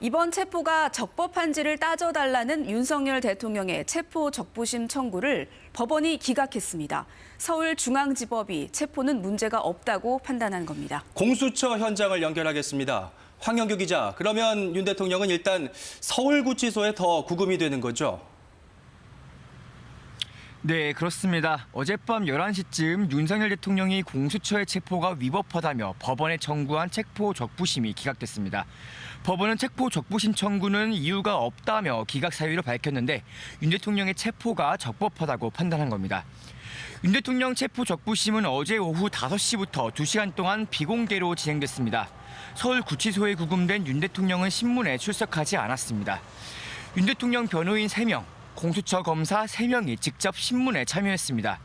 이번 체포가 적법한지를 따져달라는 윤석열 대통령의 체포 적부심 청구를 법원이 기각했습니다. 서울중앙지법이 체포는 문제가 없다고 판단한 겁니다. 공수처 현장을 연결하겠습니다. 황영규 기자, 그러면 윤 대통령은 일단 서울구치소에 더 구금이 되는 거죠? 네, 그렇습니다. 어젯밤 11시쯤 윤석열 대통령이 공수처의 체포가 위법하다며 법원에 청구한 체포 적부심이 기각됐습니다. 법원은 체포 적부심 청구는 이유가 없다며 기각 사유를 밝혔는데 윤 대통령의 체포가 적법하다고 판단한 겁니다. 윤 대통령 체포 적부심은 어제 오후 5시부터 2시간 동안 비공개로 진행됐습니다. 서울구치소에 구금된 윤 대통령은 신문에 출석하지 않았습니다. 윤 대통령 변호인 3명, 공수처 검사 3명이 직접 신문에 참여했습니다.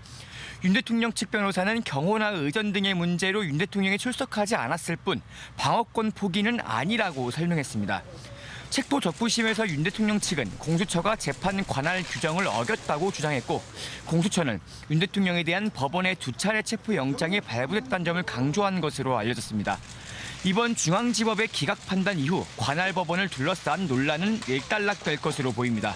윤 대통령 측 변호사는 경호나 의전 등의 문제로 윤 대통령이 출석하지 않았을 뿐 방어권 포기는 아니라고 설명했습니다. 체포 적부심에서 윤 대통령 측은 공수처가 재판 관할 규정을 어겼다고 주장했고, 공수처는 윤 대통령에 대한 법원의 2차례 체포 영장이 발부됐다는 점을 강조한 것으로 알려졌습니다. 이번 중앙지법의 기각 판단 이후 관할 법원을 둘러싼 논란은 일단락될 것으로 보입니다.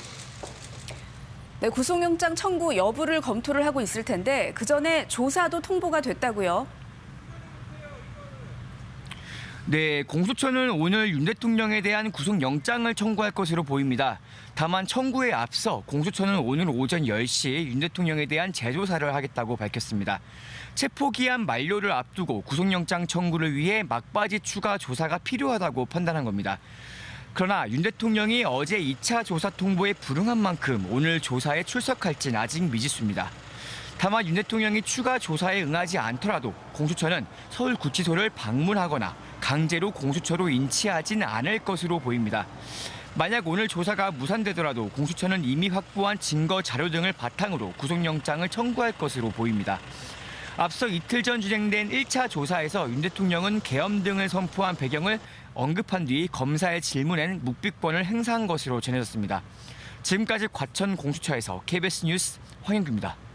네, 구속영장 청구 여부를 검토를 하고 있을 텐데 그 전에 조사도 통보가 됐다고요? 네, 공수처는 오늘 윤 대통령에 대한 구속영장을 청구할 것으로 보입니다. 다만 청구에 앞서 공수처는 오늘 오전 10시 윤 대통령에 대한 재조사를 하겠다고 밝혔습니다. 체포기한 만료를 앞두고 구속영장 청구를 위해 막바지 추가 조사가 필요하다고 판단한 겁니다. 그러나 윤 대통령이 어제 2차 조사 통보에 불응한 만큼 오늘 조사에 출석할진 아직 미지수입니다. 다만 윤 대통령이 추가 조사에 응하지 않더라도 공수처는 서울구치소를 방문하거나 강제로 공수처로 인치하진 않을 것으로 보입니다. 만약 오늘 조사가 무산되더라도 공수처는 이미 확보한 증거 자료 등을 바탕으로 구속영장을 청구할 것으로 보입니다. 앞서 이틀 전 진행된 1차 조사에서 윤 대통령은 계엄 등을 선포한 배경을 언급한 뒤 검사의 질문엔 묵비권을 행사한 것으로 전해졌습니다. 지금까지 과천 공수처에서 KBS 뉴스 황영규입니다.